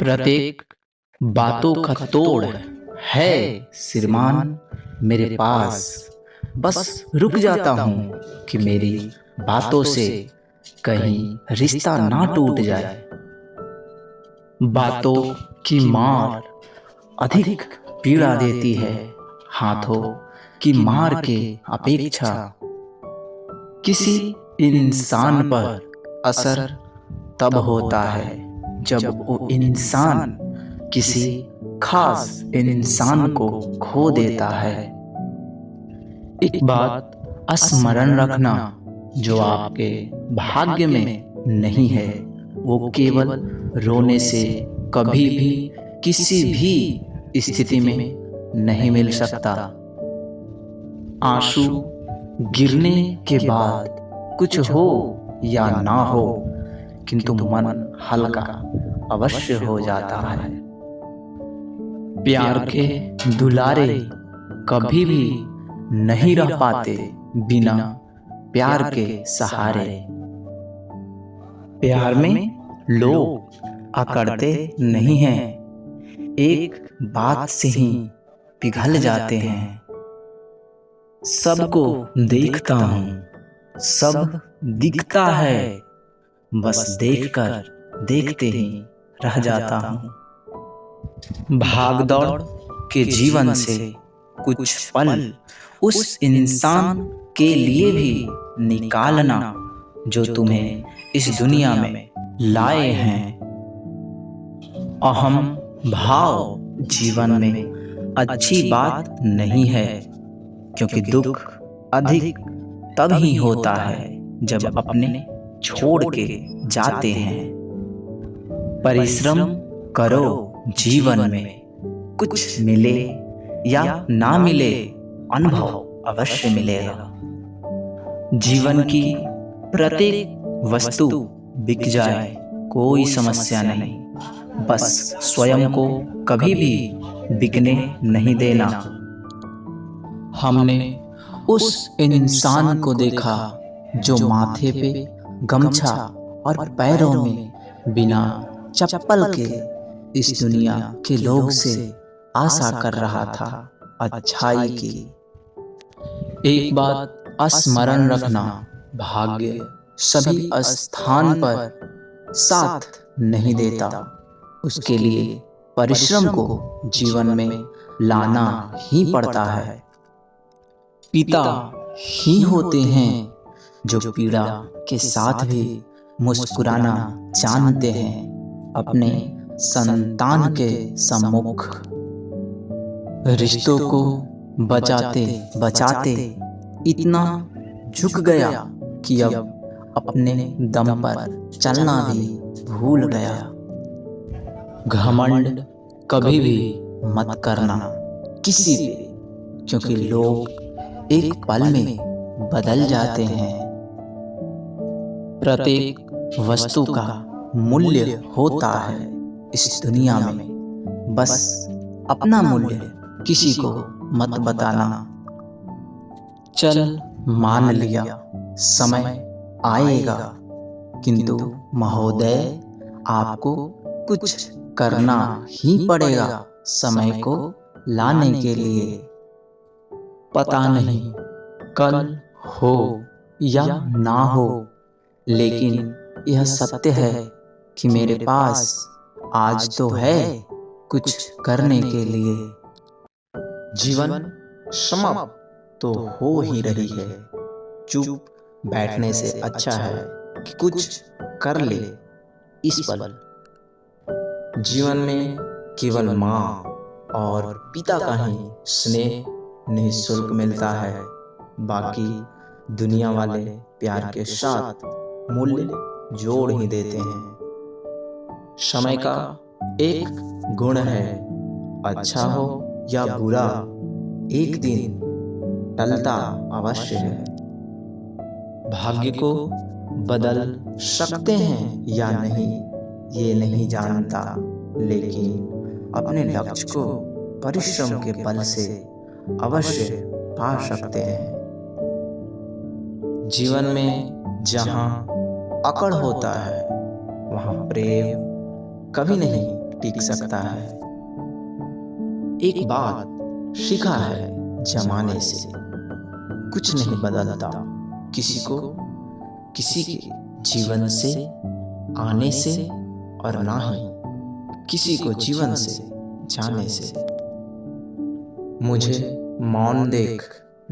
प्रत्येक बातों का तोड़ है श्रीमान मेरे पास। बस रुक जाता हूँ कि मेरी बातों से कहीं रिश्ता ना टूट जाए। बातों की मार अधिक पीड़ा देती है, हाथों की मार के अपेक्षा किसी इंसान पर असर तब होता है जब वो इंसान किसी खास इंसान को खो देता है। एक बात स्मरण रखना, जो आपके भाग्य में नहीं है वो केवल रोने से कभी भी किसी भी स्थिति में नहीं मिल सकता। आंसू गिरने के बाद कुछ हो या ना हो, किंतु मन हल्का अवश्य हो जाता है। प्यार के दुलारे कभी भी नहीं रह पाते बिना प्यार के सहारे। प्यार में लोग अकड़ते नहीं हैं, एक बात से ही पिघल जाते हैं। सबको देखता हूँ, सब दिखता है, बस देखकर देखते ही रह जाता हूँ। भागदौड़ के जीवन से कुछ पल उस इंसान के लिए भी निकालना जो तुम्हें इस दुनिया में लाए हैं। अहम भाव जीवन में अच्छी बात नहीं है, क्योंकि दुख अधिक तब ही होता है जब अपने छोड़ के जाते हैं। परिश्रम करो जीवन में, कुछ मिले या ना मिले अनुभव अवश्य मिलेगा। जीवन की प्रत्येक वस्तु बिक जाए कोई समस्या नहीं, बस स्वयं को कभी भी बिकने नहीं देना। हमने उस इंसान को देखा जो माथे पे गमछा और पैरों में बिना चप्पल के इस दुनिया के लोग से आशा कर रहा था अच्छाई की। एक बात स्मरण रखना, भाग्य सभी स्थान पर साथ नहीं देता, उसके लिए परिश्रम को जीवन में लाना ही पड़ता है। पिता ही होते हैं जो पीड़ा के साथ भी मुस्कुराना जानते हैं अपने संतान के सम्मुख। रिश्तों को बचाते बचाते इतना झुक गया कि अब अपने दम पर चलना भी भूल गया। घमंड कभी भी मत करना किसी पे, क्योंकि लोग एक पल में बदल जाते हैं। प्रत्येक वस्तु का मूल्य होता है इस दुनिया में, बस अपना मूल्य किसी को मत बताना। चल मान लिया समय आएगा, किंतु महोदय आपको कुछ करना ही पड़ेगा समय को लाने के लिए। पता नहीं कल हो या ना हो, लेकिन यह सत्य है कि मेरे पास आज तो है कुछ करने के लिए। जीवन समाप्त तो हो ही रही है, चुप बैठने से अच्छा है कि कुछ कर ले इस पल। जीवन में केवल माँ और पिता का ही स्नेह निःशुल्क मिलता है, बाकी दुनिया वाले प्यार के साथ मूल्य जोड़ ही देते हैं। समय का एक गुण है, अच्छा हो या बुरा एक दिन टलता अवश्य है। भाग्य को बदल सकते हैं या नहीं ये नहीं जानता, लेकिन अपने लक्ष्य को परिश्रम के बल से अवश्य पा सकते हैं। जीवन में जहाँ अकड़ होता है वहाँ प्रेम कभी नहीं टिक सकता है। एक बात सीखा है जमाने से, कुछ नहीं बदलता किसी को किसी के जीवन से आने से, और ना ही किसी को जीवन से जाने से। मुझे मौन देख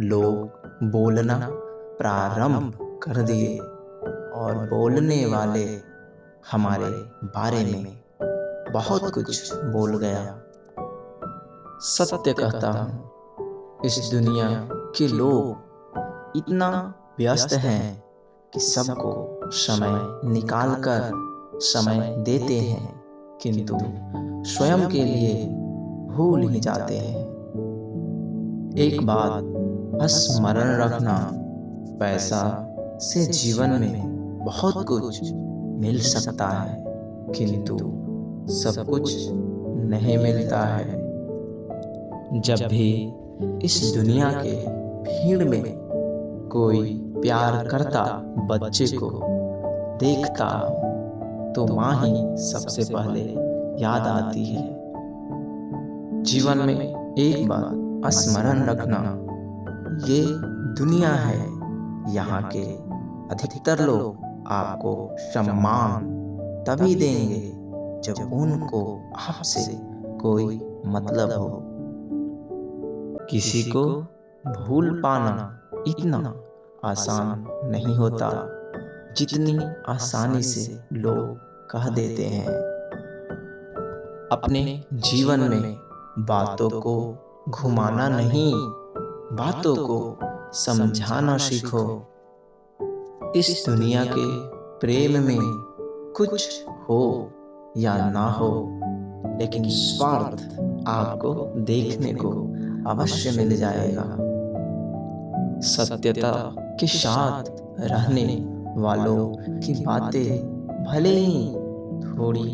लोग बोलना प्रारंभ कर दिए, और बोलने वाले हमारे बारे में बहुत कुछ बोल गया। सत्य कहता हूँ, इस दुनिया के लोग इतना व्यस्त हैं कि सबको समय निकालकर समय देते हैं, किंतु स्वयं के लिए भूल ही जाते हैं। एक बात स्मरण रखना, पैसा से जीवन में बहुत कुछ मिल सकता है, किंतु सब कुछ नहीं मिलता है। जब भी इस दुनिया के भीड़ में कोई प्यार करता बच्चे को देखता तो माँ ही सबसे पहले याद आती है। जीवन में एक बार स्मरण रखना, ये दुनिया है, यहाँ के अधिकतर लोग आपको सम्मान तभी देंगे जब उनको आपसे कोई मतलब हो। किसी को भूल पाना इतना आसान नहीं होता जितनी आसानी से लोग कह देते हैं। अपने जीवन में बातों को घुमाना नहीं, बातों को समझाना सीखो। इस दुनिया के प्रेम में कुछ हो या ना हो, लेकिन स्वार्थ आपको देखने को अवश्य मिल जाएगा। सत्यता के साथ रहने वालों की बातें भले ही थोड़ी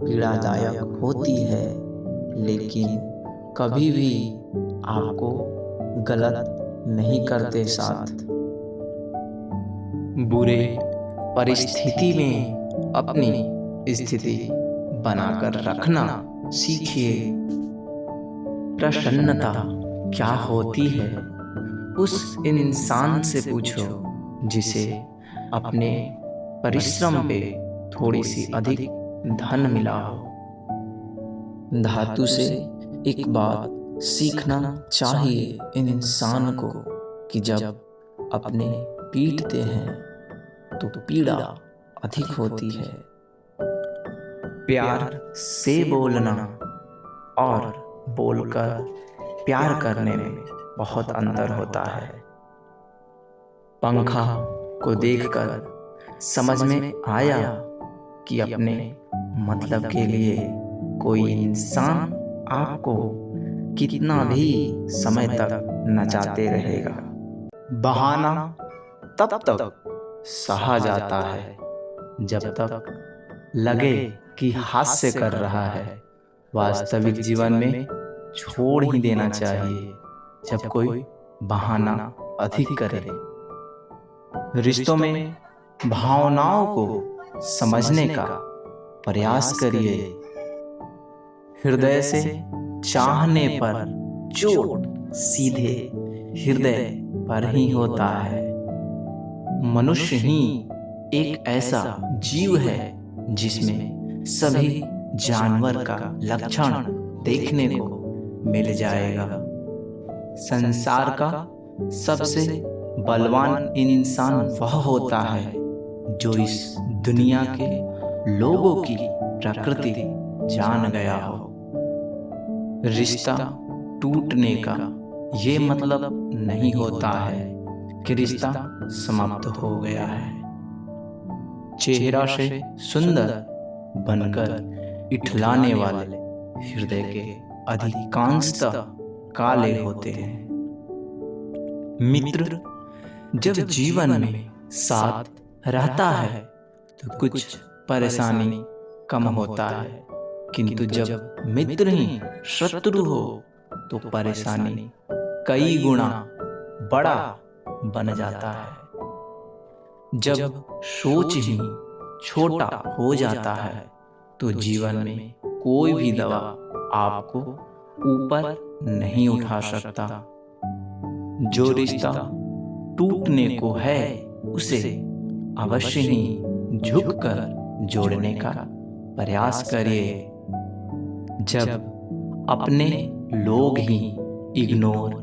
पीड़ादायक होती है, लेकिन कभी भी आपको गलत नहीं करते साथ। बुरे परिस्थिति में अपनी स्थिति बनाकर रखना सीखिए। प्रसन्नता क्या होती है, उस इंसान से पूछो जिसे अपने परिश्रम पे थोड़ी सी अधिक धन मिला हो। धातु से एक बात सीखना चाहिए इंसान को कि जब अपने पीटते हैं तो पीड़ा अधिक होती है। प्यार से बोलना और बोलकर प्यार करने में बहुत अंतर होता है। पंखा को देखकर समझ में आया कि अपने मतलब के लिए कोई इंसान आपको कितना भी समय तक नचाते रहेगा। बहाना तब तक सहा जाता है जब तक लगे कि हास्य कर रहा है। वास्तविक जीवन में छोड़ ही देना चाहिए जब कोई बहाना अधिक करे। रिश्तों में भावनाओं को समझने का प्रयास करिए। हृदय से चाहने पर चोट सीधे हृदय पर ही होता है। मनुष्य ही एक ऐसा जीव है जिसमें सभी जानवर का लक्षण देखने को मिल जाएगा। संसार का सबसे बलवान इंसान वह होता है जो इस दुनिया के लोगों की प्रकृति जान गया हो। रिश्ता टूटने का ये मतलब नहीं होता है कि रिश्ता समाप्त हो गया है। चेहरा से सुंदर बनकर इठलाने वाले हृदय के अधिकांशतः काले होते हैं। मित्र जब जीवन में साथ रहता है तो कुछ परेशानी कम होता है, किंतु जब मित्र ही शत्रु हो तो परेशानी कई गुना बड़ा बन जाता है। जब सोच ही छोटा हो जाता है तो जीवन में कोई भी दवा आपको ऊपर नहीं उठा सकता। जो रिश्ता टूटने को है उसे अवश्य ही झुककर जोड़ने का प्रयास करिए। जब अपने लोग ही इग्नोर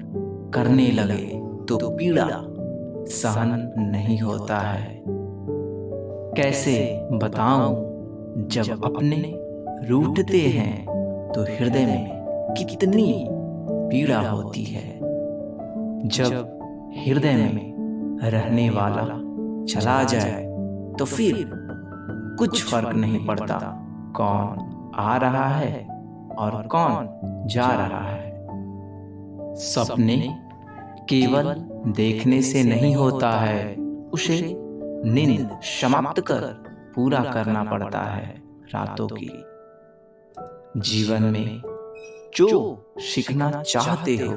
करने लगे तो पीड़ा सहन नहीं होता है। कैसे बताऊं, जब अपने रूठते हैं तो हृदय में कितनी पीड़ा होती है। जब हृदय में रहने वाला चला जाए तो फिर कुछ फर्क नहीं पड़ता कौन आ रहा है और कौन जा रहा है। सपने केवल देखने से नहीं होता है, उसे नींद समाप्त कर पूरा करना पड़ता है रातों की। जीवन में जो सीखना चाहते हो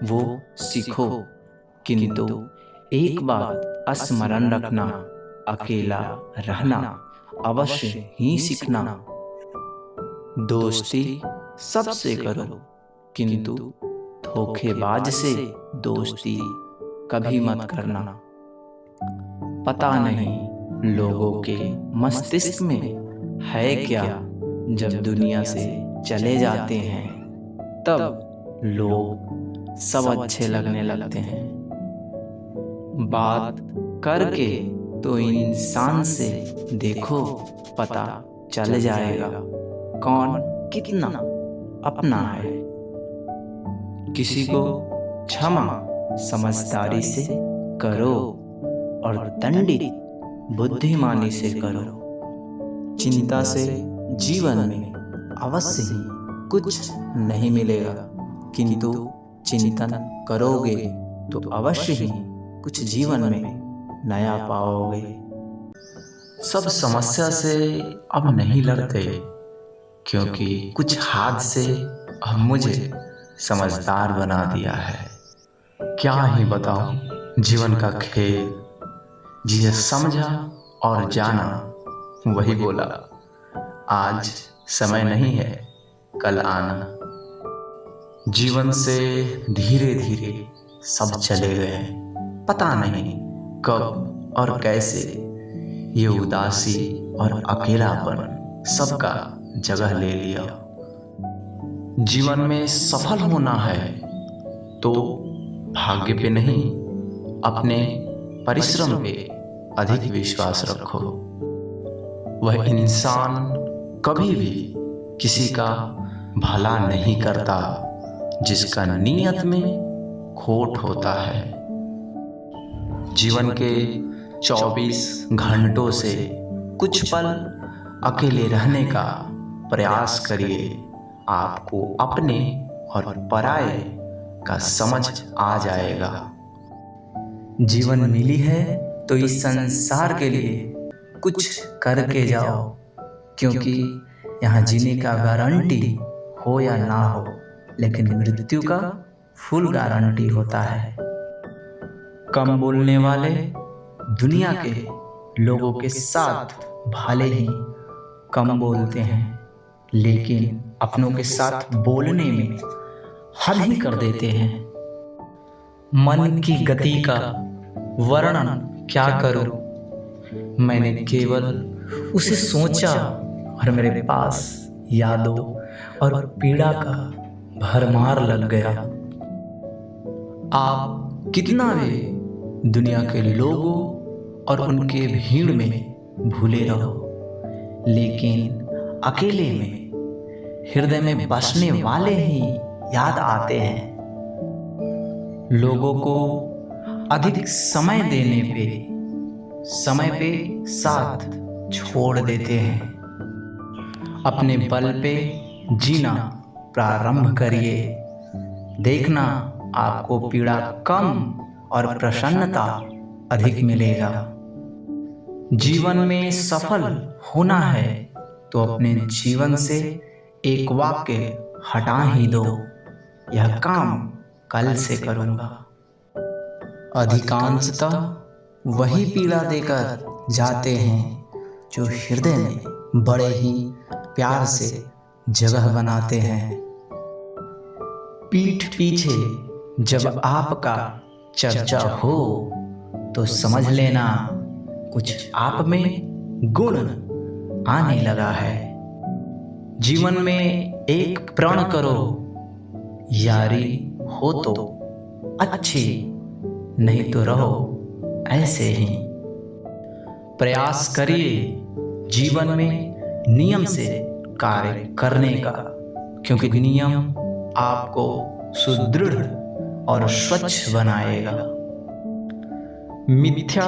वो सीखो, किंतु एक बात स्मरण रखना, अकेला रहना अवश्य ही सीखना। दोस्ती सबसे करो, किंतु धोखेबाज से दोस्ती कभी मत करना। पता नहीं लोगों के मस्तिष्क में है क्या, जब दुनिया से चले जाते हैं तब लोग सब अच्छे लगने लगते हैं। बात करके तो इंसान से देखो, पता चल जाएगा कौन कितना अपना है। किसी को क्षमा समझदारी से करो और दंडित बुद्धिमानी से करो। चिंता से जीवन में अवश्य ही कुछ नहीं मिलेगा, किंतु चिंतन करोगे तो अवश्य ही कुछ जीवन में नया पाओगे। सब समस्या से अब नहीं लड़ते, क्योंकि कुछ हाथ से अब मुझे समझदार बना दिया है। क्या ही बताऊं जीवन का खेल, जिसे समझा और जाना वही बोला, आज समय नहीं है कल आना। जीवन से धीरे धीरे सब चले गए, पता नहीं कब और कैसे ये उदासी और अकेलापन सबका जगह ले लिया। जीवन में सफल होना है तो भाग्य पे नहीं, अपने परिश्रम पे अधिक विश्वास रखो। वह इंसान कभी भी किसी का भला नहीं करता जिसका नियत में खोट होता है। जीवन के 24 घंटों से कुछ पल अकेले रहने का प्रयास करिए, आपको अपने और पराये का समझ आ जाएगा। जीवन मिली है तो इस संसार के लिए कुछ करके जाओ, क्योंकि यहाँ जीने का गारंटी हो या ना हो, लेकिन मृत्यु का फुल गारंटी होता है। कम बोलने वाले दुनिया के लोगों के साथ भले ही कम बोलते हैं, लेकिन अपनों के साथ बोलने में हद ही कर देते हैं। मन की गति का वर्णन क्या करूं, मैंने केवल उसे सोचा और मेरे पास यादों और पीड़ा का भरमार लग गया। आप कितना भी दुनिया के लोगों और उनके भीड़ में भूले रहो, लेकिन अकेले में हृदय में बसने वाले ही याद आते हैं। लोगों को अधिक समय देने पे समय पे साथ छोड़ देते हैं। अपने बल पे जीना प्रारंभ करिए, देखना आपको पीड़ा कम और प्रसन्नता अधिक मिलेगा। जीवन में सफल होना है तो अपने जीवन से एक वाक्य हटा ही दो, यह काम कल से करूंगा। अधिकांशतः वही पीड़ा देकर जाते हैं जो हृदय में बड़े ही प्यार से जगह बनाते हैं। पीठ पीछे जब आपका चर्चा हो तो समझ लेना कुछ आप में गुण आने लगा है। जीवन में एक प्रण करो, यारी हो तो अच्छी, नहीं तो रहो ऐसे ही। प्रयास करिए जीवन में नियम से कार्य करने का, क्योंकि नियम आपको सुदृढ़ और स्वच्छ बनाएगा। मिथ्या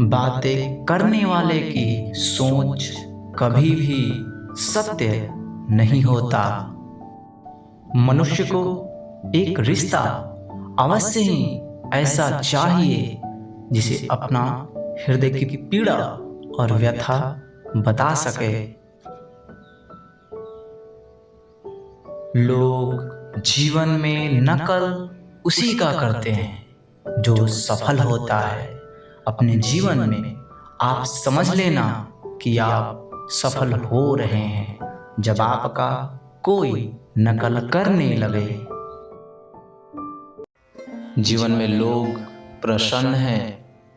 बातें करने वाले की सोच कभी भी सत्य नहीं होता। मनुष्य को एक रिश्ता अवश्य ही ऐसा चाहिए जिसे अपना हृदय की पीड़ा और व्यथा बता सके। लोग जीवन में नकल उसी का करते हैं जो सफल होता है। अपने जीवन में आप समझ लेना कि आप सफल हो रहे हैं जब आपका कोई नकल करने लगे। जीवन में लोग प्रसन्न हैं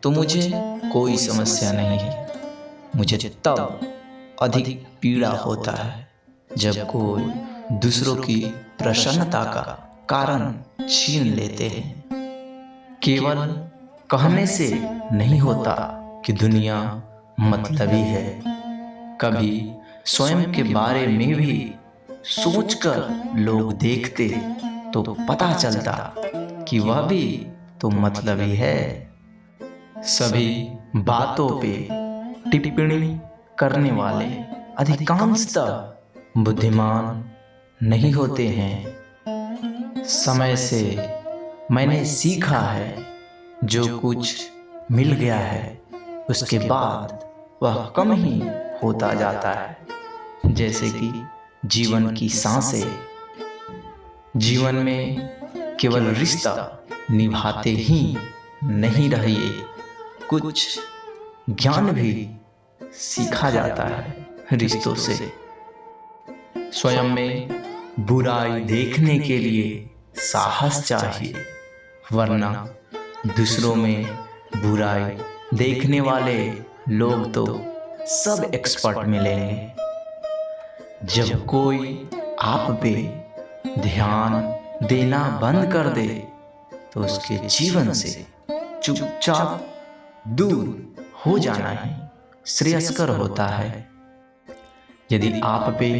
तो मुझे कोई समस्या नहीं है। मुझे तब अधिक पीड़ा होता है जब कोई दूसरों की प्रसन्नता का कारण छीन लेते हैं। केवल कहने से नहीं होता कि दुनिया मतलबी है। कभी स्वयं के बारे में भी सोचकर लोग देखते तो पता चलता कि वह भी तो मतलबी है। सभी बातों पे टिप्पणी करने वाले अधिकांशतः बुद्धिमान नहीं होते हैं। समय से मैंने सीखा है, जो कुछ मिल गया है उसके बाद वह कम ही होता जाता है। जैसे कि जीवन की सांसें। जीवन में केवल रिश्ता निभाते ही नहीं रहिए, कुछ ज्ञान भी सीखा जाता है रिश्तों से। स्वयं में बुराई देखने के लिए साहस चाहिए, वरना दूसरों में बुराई देखने वाले लोग तो सब एक्सपर्ट मिलेंगे। जब कोई आप पे ध्यान देना बंद कर दे तो उसके जीवन से चुपचाप दूर हो जाना ही श्रेयस्कर होता है। यदि आप पे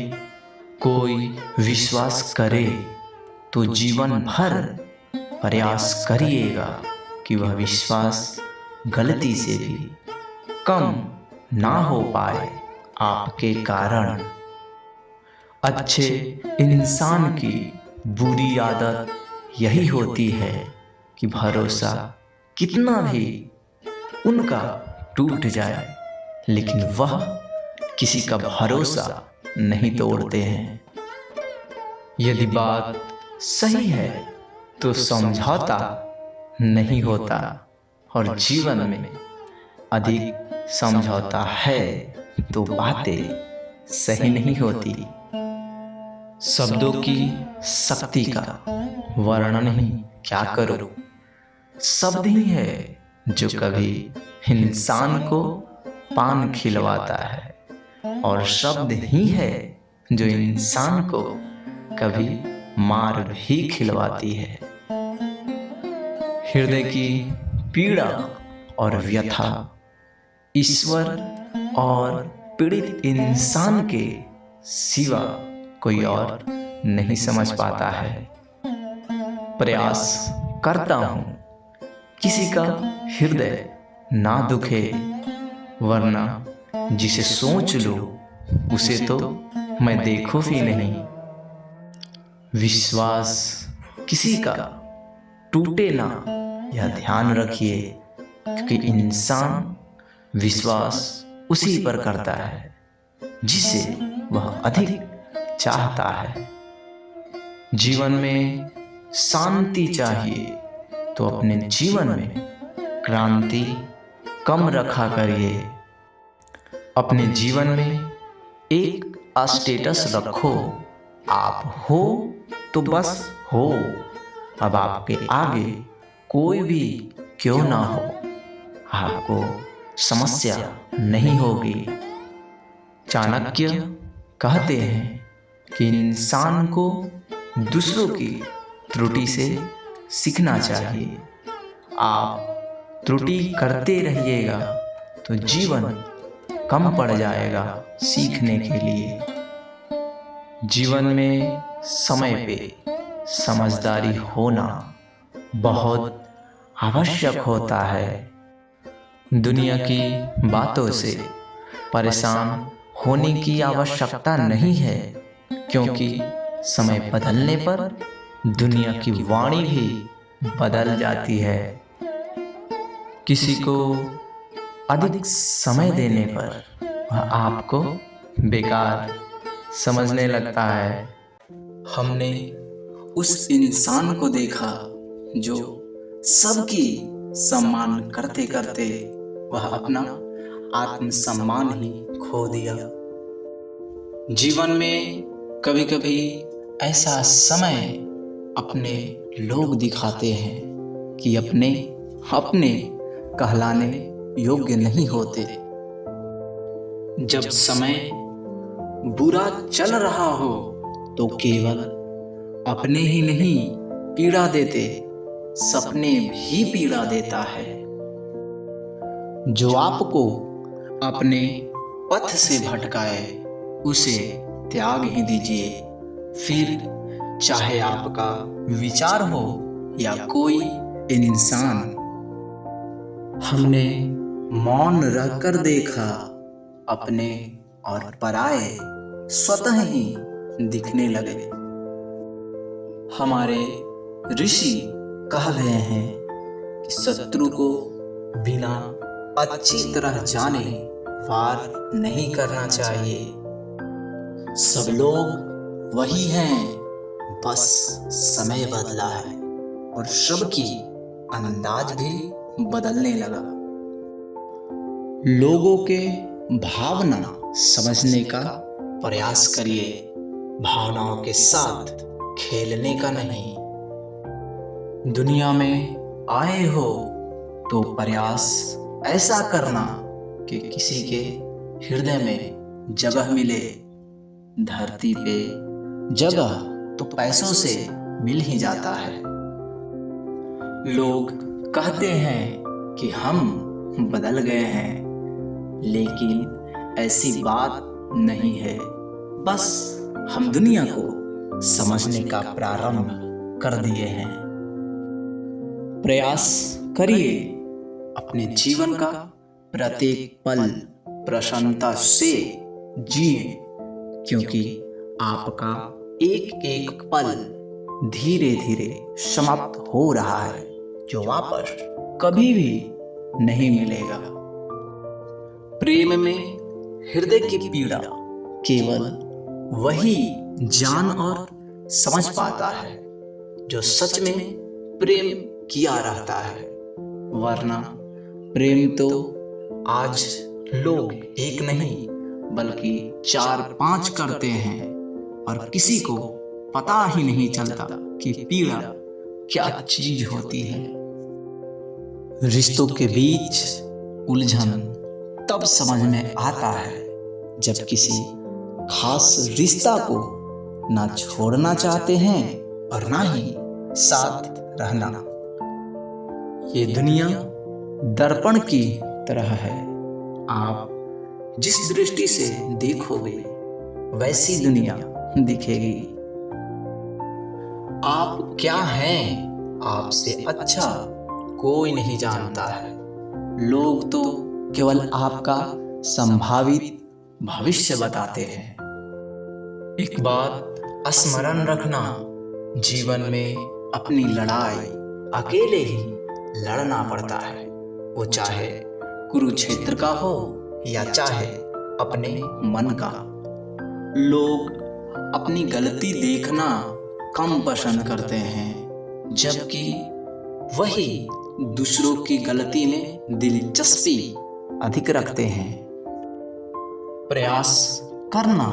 कोई विश्वास करे तो जीवन भर प्रयास करिएगा कि वह विश्वास गलती से भी कम ना हो पाए आपके कारण। अच्छे इंसान की बुरी आदत यही होती है कि भरोसा कितना भी उनका टूट जाए, लेकिन वह किसी का भरोसा नहीं तोड़ते हैं। यदि बात सही है तो समझौता नहीं होता, और जीवन में अधिक समझौता है तो बातें सही नहीं होती। शब्दों की शक्ति का वर्णन ही क्या करूं। शब्द ही है जो कभी इंसान को पान खिलवाता है, और शब्द ही है जो इंसान को कभी मार भी खिलवाती है। हृदय की पीड़ा और व्यथा ईश्वर और पीड़ित इंसान के सिवा कोई और नहीं समझ पाता है। प्रयास करता हूं किसी का हृदय ना दुखे, वरना जिसे सोच लो उसे तो मैं देखूं ही नहीं। विश्वास किसी का टूटे ना, यह ध्यान रखिए, क्योंकि इंसान विश्वास उसी पर करता है जिसे वह अधिक चाहता है। जीवन में शांति चाहिए तो अपने जीवन में क्रांति कम रखा करिए। अपने जीवन में एक स्टेटस रखो आप हो तो बस हो, अब आपके आगे कोई भी क्यों ना हो, आपको समस्या नहीं होगी। चाणक्य कहते हैं कि इंसान को दूसरों की त्रुटि से सीखना चाहिए। आप त्रुटि करते रहिएगा तो जीवन कम पड़ जाएगा सीखने के लिए। जीवन में समय पे समझदारी होना बहुत आवश्यक होता है। दुनिया की बातों से परेशान होने की आवश्यकता नहीं है, क्योंकि समय बदलने पर दुनिया की वाणी भी बदल जाती है। किसी को अधिक समय देने पर वह आपको बेकार समझने लगता है। हमने उस इंसान को देखा जो सबकी सम्मान करते करते वह अपना आत्मसम्मान ही खो दिया। जीवन में कभी कभी ऐसा समय अपने लोग दिखाते हैं कि अपने अपने कहलाने योग्य नहीं होते। जब समय बुरा चल रहा हो तो केवल अपने ही नहीं पीड़ा देते, सपने भी पीड़ा देता है। जो आपको अपने पथ से भटकाए उसे त्याग ही दीजिए। फिर चाहे आपका विचार हो या कोई इंसान। हमने मौन रहकर देखा, अपने और पराये स्वतः ही दिखने लगे। हमारे ऋषि कह गए हैं कि शत्रु को बिना अच्छी तरह जाने वार नहीं करना चाहिए। सब लोग वही हैं, बस समय बदला है और सबकी अंदाज भी बदलने लगा। लोगों के भावना समझने का प्रयास करिए, भावनाओं के साथ खेलने का नहीं। दुनिया में आए हो तो प्रयास ऐसा करना कि किसी के हृदय में जगह मिले। धरती पे जगह तो पैसों से मिल ही जाता है। लोग कहते हैं कि हम बदल गए हैं, लेकिन ऐसी बात नहीं है। बस हम दुनिया को समझने का प्रारंभ कर दिए हैं। प्रयास करिए अपने जीवन का प्रत्येक पल प्रसन्नता से जिए, क्योंकि आपका एक एक पल धीरे धीरे समाप्त हो रहा है, जो वापस कभी भी नहीं मिलेगा। प्रेम में हृदय की पीड़ा केवल वही जान और समझ पाता है जो सच में प्रेम किया रहता है। वरना प्रेम तो आज लोग एक नहीं बल्कि 4-5 करते हैं और किसी को पता ही नहीं चलता कि पीड़ा क्या चीज होती है। रिश्तों के बीच उलझन तब समझ में आता है जब किसी खास रिश्ता को ना छोड़ना चाहते हैं और ना ही साथ रहना। ये दुनिया दर्पण की तरह है, आप जिस दृष्टि से देखोगे वैसी दुनिया दिखेगी। आप क्या हैं, आपसे अच्छा कोई नहीं जानता है। लोग तो केवल आपका संभावित भविष्य बताते हैं। एक बात स्मरण रखना, जीवन में अपनी लड़ाई अकेले ही लड़ना पड़ता है, वो चाहे कुरुक्षेत्र का हो या चाहे अपने मन का। लोग अपनी गलती देखना कम पसंद करते हैं, जबकि वही दूसरों की गलती में दिलचस्पी अधिक रखते हैं। प्रयास करना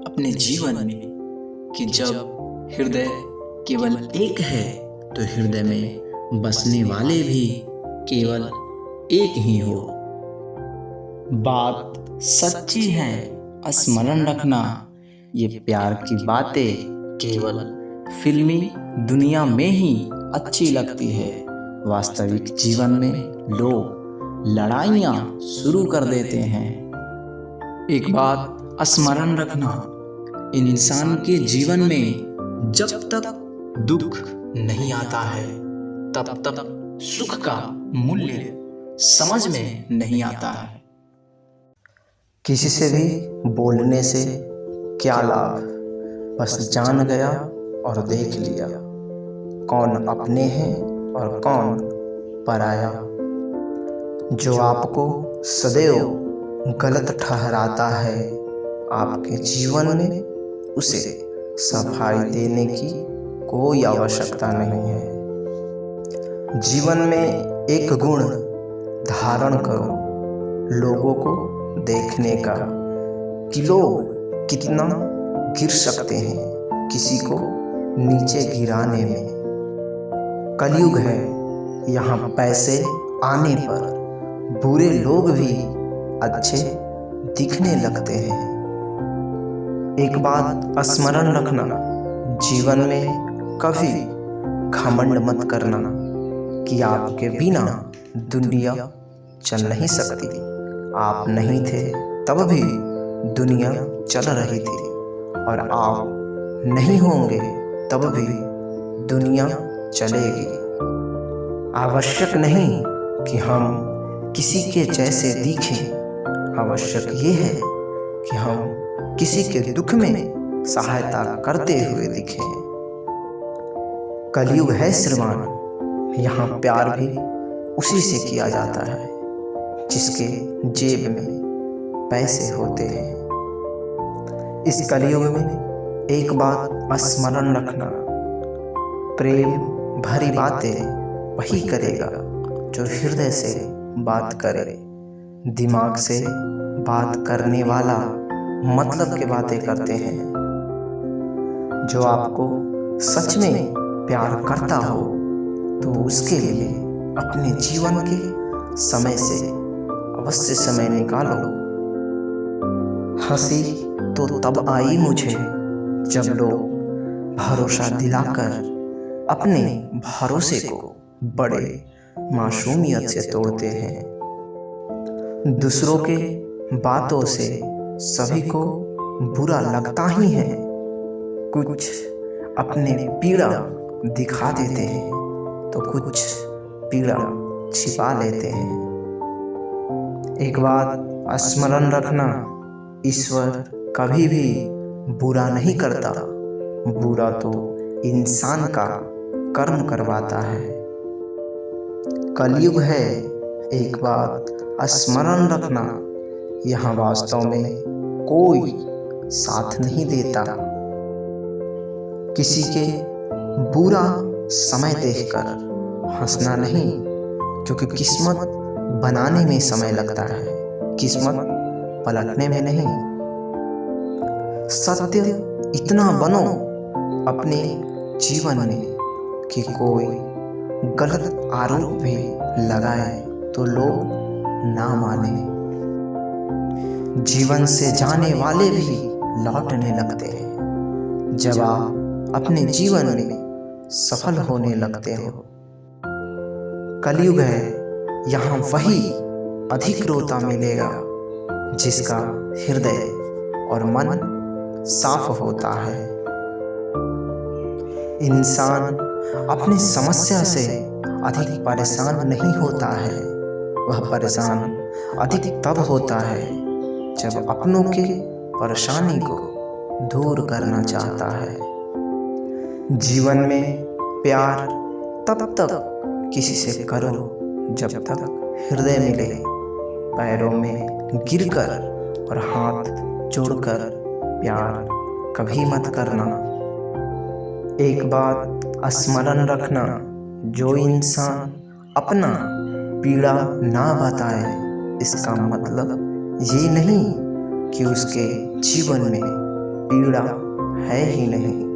अपने जीवन में कि जब हृदय केवल एक है तो हृदय में बसने वाले भी केवल एक ही हो। बात सच्ची है, स्मरण रखना, ये प्यार की बातें केवल फिल्मी दुनिया में ही अच्छी लगती है। वास्तविक जीवन में लोग लड़ाइयाँ शुरू कर देते हैं। एक बात स्मरण रखना, इंसान के जीवन में जब तक दुख नहीं आता है तब तक सुख का मूल्य समझ में नहीं आता है। किसी से भी बोलने से क्या लाभ, बस जान गया और देख लिया कौन अपने हैं और कौन पराया। जो आपको सदैव गलत ठहराता है आपके जीवन में उसे सफाई देने की कोई आवश्यकता नहीं है। जीवन में एक गुण धारण करो, लोगों को देखने का कि लोग कितना गिर सकते हैं किसी को नीचे गिराने में। कलयुग है, यहाँ पैसे आने पर बुरे लोग भी अच्छे दिखने लगते हैं। एक बात स्मरण रखना, जीवन में कभी घमंड मत करना कि आपके बिना दुनिया चल नहीं सकती। आप नहीं थे तब भी दुनिया चल रही थी और आप नहीं होंगे तब भी दुनिया चलेगी। आवश्यक नहीं कि हम किसी के जैसे दिखें, आवश्यक ये है कि हम किसी के दुख में सहायता करते हुए दिखें। कलयुग है श्रीमान, यहाँ प्यार भी उसी से किया जाता है जिसके जेब में पैसे होते हैं। इस कलयुग में एक बात स्मरण रखना, प्रेम भरी बातें वही करेगा जो हृदय से बात करे। दिमाग से बात करने वाला मतलब के बातें करते हैं। जो आपको सच में प्यार करता हो तो उसके लिए अपने जीवन के समय से अवश्य समय निकालो। हंसी तो तब आई मुझे जब लोग भरोसा दिलाकर अपने भरोसे को बड़े मासूमियत से तोड़ते हैं। दूसरों के बातों से सभी को बुरा लगता ही है। कुछ अपने पीड़ा दिखा देते हैं तो कुछ पीड़ा छिपा लेते हैं। एक बात स्मरण रखना, ईश्वर कभी भी बुरा नहीं करता, बुरा तो इंसान का कर्म करवाता है। कलयुग है, एक बात स्मरण रखना, यहाँ वास्तव में कोई साथ नहीं देता। किसी के बुरा समय देखकर हंसना नहीं, क्योंकि किस्मत बनाने में समय लगता है, किस्मत पलटने में नहीं। सत्य इतना बनो अपने जीवन में कि कोई गलत आरोप भी लगाए तो लोग ना माने। जीवन से जाने वाले भी लौटने लगते हैं जब आप अपने जीवन में सफल होने लगते हो। कलयुग है, यहाँ वही अधिक रोता मिलेगा जिसका हृदय और मन साफ होता है। इंसान अपनी समस्या से अधिक परेशान नहीं होता है, वह परेशान अधिक तब होता है जब अपनों के परेशानी को दूर करना चाहता है। जीवन में प्यार तब तक किसी से करो जब तक हृदय मिले। पैरों में गिरकर और हाथ जोड़कर प्यार कभी मत करना। एक बात स्मरण रखना, जो इंसान अपना पीड़ा ना बताए इसका मतलब ये नहीं कि उसके जीवन में पीड़ा है ही नहीं।